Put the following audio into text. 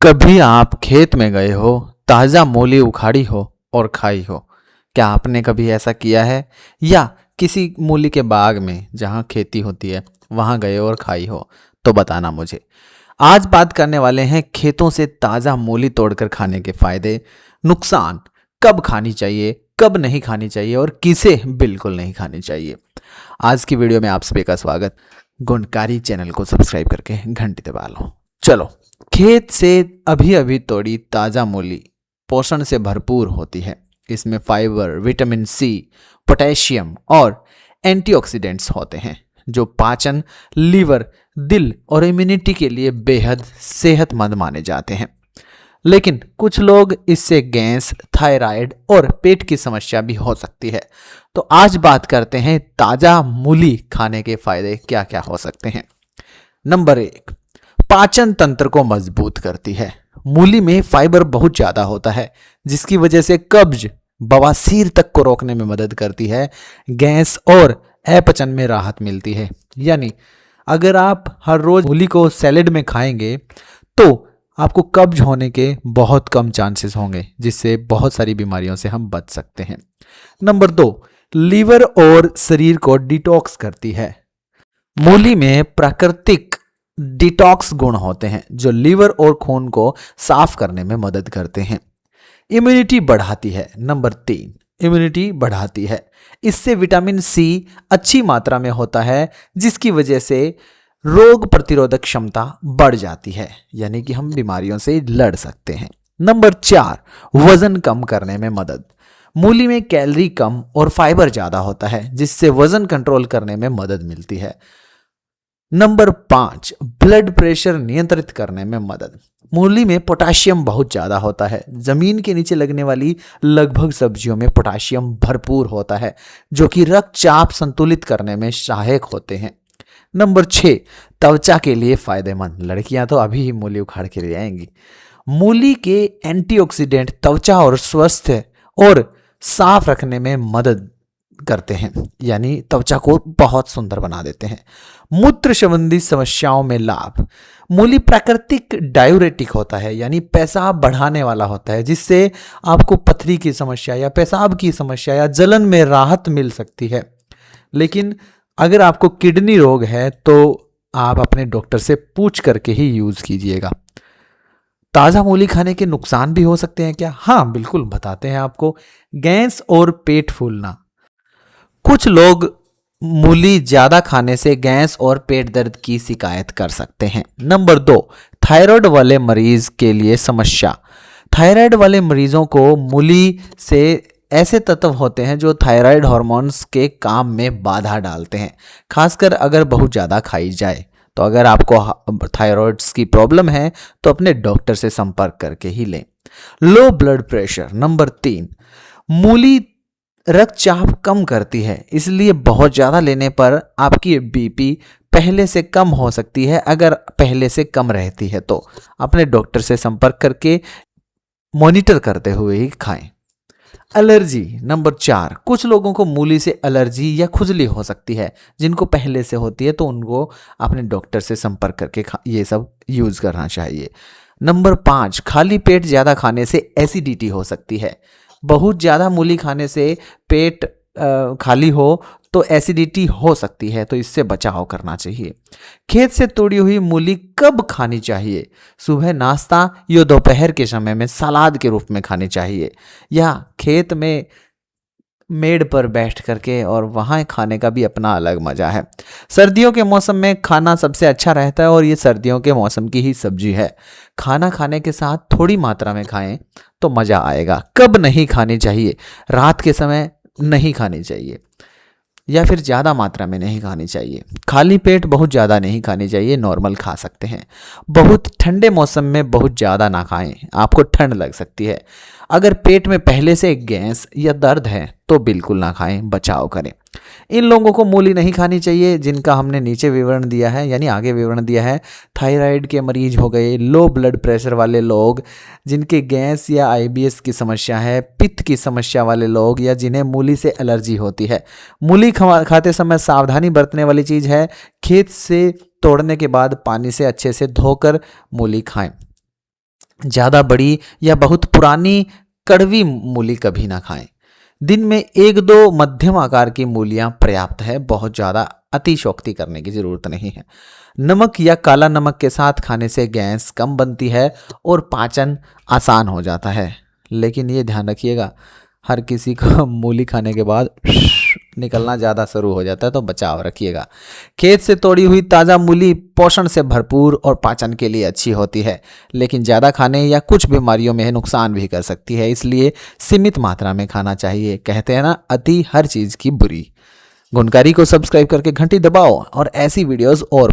कभी आप खेत में गए हो, ताज़ा मूली उखाड़ी हो और खाई हो? क्या आपने कभी ऐसा किया है? या किसी मूली के बाग में जहाँ खेती होती है वहाँ गए और खाई हो? तो बताना मुझे। आज बात करने वाले हैं खेतों से ताज़ा मूली तोड़कर खाने के फायदे, नुकसान, कब खानी चाहिए, कब नहीं खानी चाहिए और किसे बिल्कुल नहीं खानी चाहिए। आज की वीडियो में आप सभी का स्वागत। गुणकारी चैनल को सब्सक्राइब करके घंटी दबा लो। चलो, खेत से अभी अभी तोड़ी ताज़ा मूली पोषण से भरपूर होती है। इसमें फाइबर, विटामिन सी, पोटेशियम और एंटीऑक्सीडेंट्स होते हैं जो पाचन, लीवर, दिल और इम्यूनिटी के लिए बेहद सेहतमंद माने जाते हैं। लेकिन कुछ लोग इससे गैस, थायराइड और पेट की समस्या भी हो सकती है। तो आज बात करते हैं ताज़ा मूली खाने के फायदे क्या क्या हो सकते हैं। नंबर 1, पाचन तंत्र को मजबूत करती है। मूली में फाइबर बहुत ज़्यादा होता है जिसकी वजह से कब्ज, बवासीर तक को रोकने में मदद करती है। गैस और अपचन में राहत मिलती है। यानी अगर आप हर रोज मूली को सैलेड में खाएंगे तो आपको कब्ज होने के बहुत कम चांसेस होंगे, जिससे बहुत सारी बीमारियों से हम बच सकते हैं। नंबर 2, लीवर और शरीर को डिटॉक्स करती है। मूली में प्राकृतिक डिटॉक्स गुण होते हैं जो लीवर और खून को साफ करने में मदद करते हैं। इम्यूनिटी बढ़ाती है। नंबर 3, इम्यूनिटी बढ़ाती है। इससे विटामिन सी अच्छी मात्रा में होता है जिसकी वजह से रोग प्रतिरोधक क्षमता बढ़ जाती है, यानी कि हम बीमारियों से लड़ सकते हैं। नंबर 4, वजन कम करने में मदद। मूली में कैलोरी कम और फाइबर ज़्यादा होता है जिससे वजन कंट्रोल करने में मदद मिलती है। नंबर 5, ब्लड प्रेशर नियंत्रित करने में मदद। मूली में पोटाशियम बहुत ज़्यादा होता है। ज़मीन के नीचे लगने वाली लगभग सब्जियों में पोटाशियम भरपूर होता है जो कि रक्तचाप संतुलित करने में सहायक होते हैं। नंबर 6, त्वचा के लिए फायदेमंद। लड़कियां तो अभी ही मूली उखाड़ के ले आएंगी। मूली के एंटीऑक्सीडेंट त्वचा और स्वस्थ और साफ रखने में मदद करते हैं, यानी त्वचा को बहुत सुंदर बना देते हैं। मूत्र संबंधी समस्याओं में लाभ। मूली प्राकृतिक डायूरेटिक होता है, यानी पेशाब बढ़ाने वाला होता है, जिससे आपको पथरी की समस्या या पेशाब की समस्या या जलन में राहत मिल सकती है। लेकिन अगर आपको किडनी रोग है तो आप अपने डॉक्टर से पूछ करके ही यूज कीजिएगा। ताज़ा मूली खाने के नुकसान भी हो सकते हैं क्या? हाँ, बिल्कुल बताते हैं आपको। गैस और पेट फूलना। कुछ लोग मूली ज़्यादा खाने से गैस और पेट दर्द की शिकायत कर सकते हैं। नंबर 2, थायराइड वाले मरीज के लिए समस्या। थायराइड वाले मरीजों को मूली से ऐसे तत्व होते हैं जो थायराइड हार्मोन्स के काम में बाधा डालते हैं, खासकर अगर बहुत ज़्यादा खाई जाए। तो अगर आपको थायराइड्स की प्रॉब्लम है तो अपने डॉक्टर से संपर्क करके ही लें। Low blood pressure. नंबर 3, मूली रक्तचाप कम करती है, इसलिए बहुत ज़्यादा लेने पर आपकी बीपी पहले से कम हो सकती है। अगर पहले से कम रहती है तो अपने डॉक्टर से संपर्क करके मॉनिटर करते हुए ही खाएं। एलर्जी। नंबर 4, कुछ लोगों को मूली से एलर्जी या खुजली हो सकती है। जिनको पहले से होती है तो उनको अपने डॉक्टर से संपर्क करके ये सब यूज़ करना चाहिए। नंबर 5, खाली पेट ज़्यादा खाने से एसिडिटी हो सकती है। बहुत ज़्यादा मूली खाने से पेट खाली हो तो एसिडिटी हो सकती है, तो इससे बचाव करना चाहिए। खेत से तोड़ी हुई मूली कब खानी चाहिए? सुबह नाश्ता या दोपहर के समय में सलाद के रूप में खानी चाहिए, या खेत में मेड़ पर बैठ करके, और वहाँ खाने का भी अपना अलग मज़ा है। सर्दियों के मौसम में खाना सबसे अच्छा रहता है और ये सर्दियों के मौसम की ही सब्जी है। खाना खाने के साथ थोड़ी मात्रा में खाएं तो मज़ा आएगा। कब नहीं खानी चाहिए? रात के समय नहीं खानी चाहिए या फिर ज़्यादा मात्रा में नहीं खानी चाहिए। खाली पेट बहुत ज़्यादा नहीं खानी चाहिए, नॉर्मल खा सकते हैं। बहुत ठंडे मौसम में बहुत ज़्यादा ना खाएं, आपको ठंड लग सकती है। अगर पेट में पहले से गैस या दर्द है तो बिल्कुल ना खाएं, बचाव करें। इन लोगों को मूली नहीं खानी चाहिए जिनका हमने नीचे विवरण दिया है, यानी आगे विवरण दिया है। थायराइड के मरीज हो गए, लो ब्लड प्रेशर वाले लोग, जिनके गैस या आईबीएस की समस्या है, पित्त की समस्या वाले लोग, या जिन्हें मूली से एलर्जी होती है। मूली खाते समय सावधानी बरतने वाली चीज़ है, खेत से तोड़ने के बाद पानी से अच्छे से धोकर मूली खाएं। ज़्यादा बड़ी या बहुत पुरानी कड़वी मूली कभी ना खाएं। दिन में 1-2 मध्यम आकार की मूलियां पर्याप्त है, बहुत ज़्यादा अतिशयोक्ति करने की ज़रूरत नहीं है। नमक या काला नमक के साथ खाने से गैस कम बनती है और पाचन आसान हो जाता है। लेकिन ये ध्यान रखिएगा, हर किसी को मूली खाने के बाद निकलना ज़्यादा शुरू हो जाता है, तो बचाव रखिएगा। खेत से तोड़ी हुई ताज़ा मूली पोषण से भरपूर और पाचन के लिए अच्छी होती है, लेकिन ज़्यादा खाने या कुछ बीमारियों में नुकसान भी कर सकती है, इसलिए सीमित मात्रा में खाना चाहिए। कहते हैं ना, अति हर चीज़ की बुरी। गुणकारी को सब्सक्राइब करके घंटी दबाओ और ऐसी वीडियोस और